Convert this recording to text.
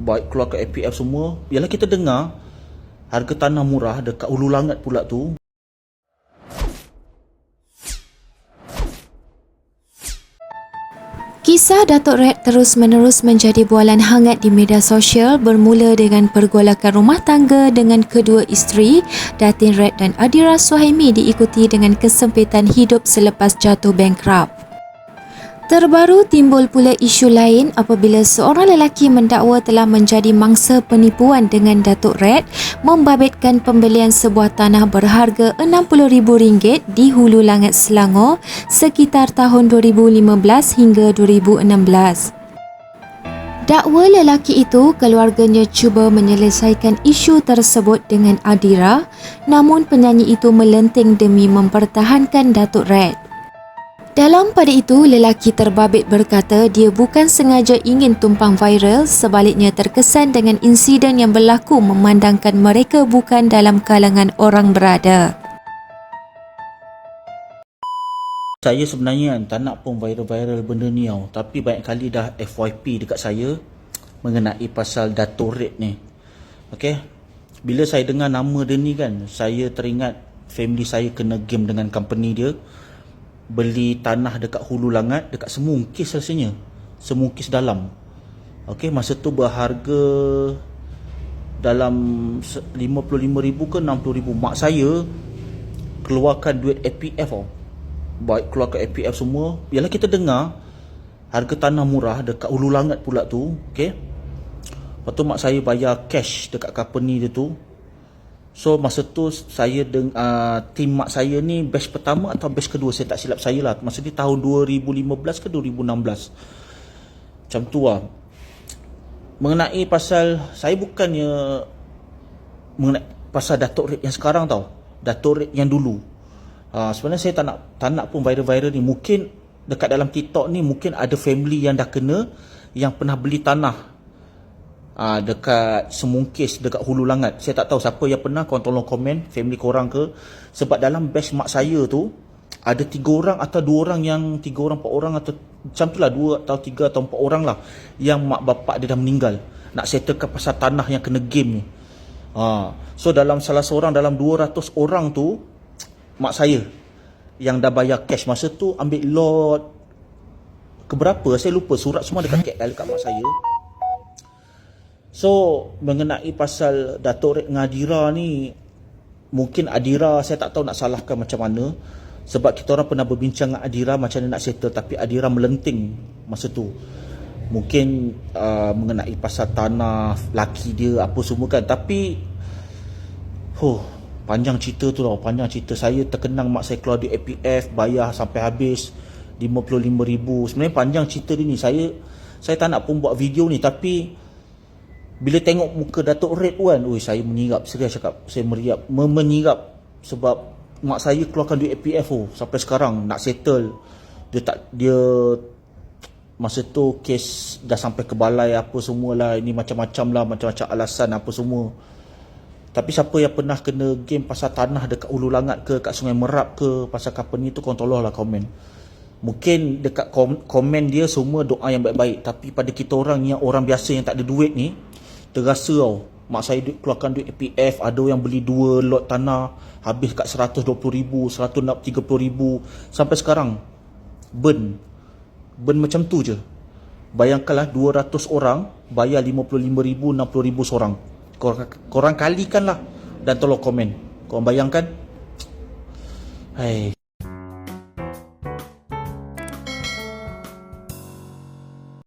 baik keluar ke APF semua. Yalah, kita dengar harga tanah murah dekat Hulu Langat pula tu. Kisah Datuk Red terus-menerus menjadi bualan hangat di media sosial bermula dengan pergolakan rumah tangga dengan kedua isteri, Datin Red dan Adira Suhaimi, diikuti dengan kesempitan hidup selepas jatuh bankrupt. Terbaru timbul pula isu lain apabila seorang lelaki mendakwa telah menjadi mangsa penipuan dengan Datuk Red membabitkan pembelian sebuah tanah berharga RM60,000 di Hulu Langat, Selangor sekitar tahun 2015 hingga 2016. Dakwa lelaki itu, keluarganya cuba menyelesaikan isu tersebut dengan Adira, namun penyanyi itu melenting demi mempertahankan Datuk Red. Dalam pada itu, lelaki terbabit berkata dia bukan sengaja ingin tumpang viral, sebaliknya terkesan dengan insiden yang berlaku memandangkan mereka bukan dalam kalangan orang berada. Saya sebenarnya tak nak pun viral-viral benda ni tau. Tapi banyak kali dah FYP dekat saya mengenai pasal Datuk Red ni. Okay. Bila saya dengar nama dia ni kan, saya teringat family saya kena game dengan company dia. Beli tanah dekat Hulu Langat, dekat Semungkis rasanya. Semungkis dalam. Okay, masa tu berharga dalam 55,000 ke 60,000. Mak saya keluarkan duit APF tau. Baik keluar ke APF semua. Yalah, kita dengar harga tanah murah dekat Hulu Langat pula tu. Okay. Lepas tu mak saya bayar cash dekat company dia tu. So masa tu saya dengan tim mak saya ni batch pertama atau batch kedua, saya tak silap saya lah. Masa ni tahun 2015 ke 2016. Macam tu lah. Mengenai pasal, saya bukannya mengenai pasal Datuk Red yang sekarang tau. Datuk Red yang dulu. Sebenarnya saya tak nak pun viral-viral ni. Mungkin dekat dalam TikTok ni mungkin ada family yang dah kena, yang pernah beli tanah dekat Semungkis, dekat Hulu Langat. Saya tak tahu siapa yang pernah, korang tolong komen family korang ke. Sebab dalam batch mak saya tu ada 3 orang atau 2 orang, yang 3 orang 4 orang atau macam tu lah, 2 atau 3 atau 4 orang lah, yang mak bapak dia dah meninggal, nak settlekan pasal tanah yang kena game ni. So dalam salah seorang dalam 200 orang tu, mak saya yang dah bayar cash. Masa tu ambil lot keberapa saya lupa, surat semua dekat KL dekat mak saya. So mengenai pasal Datuk Red dengan Adira ni, mungkin Adira saya tak tahu nak salahkan macam mana. Sebab kita orang pernah berbincang dengan Adira macam mana nak settle, tapi Adira melenting masa tu. Mungkin mengenai pasal tanah laki dia apa semua kan. Tapi panjang cerita tu tau, panjang cerita. Saya terkenang mak saya keluar di APF, bayar sampai habis 55,000. Sebenarnya panjang cerita dia ni. Saya tak nak pun buat video ni, tapi bila tengok muka Datuk Red kan, saya menyirap, serius cakap, saya menyirap. Sebab mak saya keluarkan duit APF sampai sekarang nak settle. Dia masa tu kes dah sampai ke balai apa semualah, ini macam-macam lah, macam-macam alasan apa semua. Tapi siapa yang pernah kena game pasal tanah dekat Hulu Langat ke, kat Sungai Merap ke, pasal company tu, korang tolonglah komen. Mungkin dekat komen dia semua doa yang baik-baik, tapi pada kita orang yang orang biasa yang tak ada duit ni, terasa tau. Mak saya keluarkan duit APF, ada yang beli 2 lot tanah habis kat 120,000, 130,000 sampai sekarang. Burn macam tu je. Bayangkanlah 200 orang bayar 55,000, 60,000 seorang. Korang kalikan lah dan tolong komen. Korang bayangkan.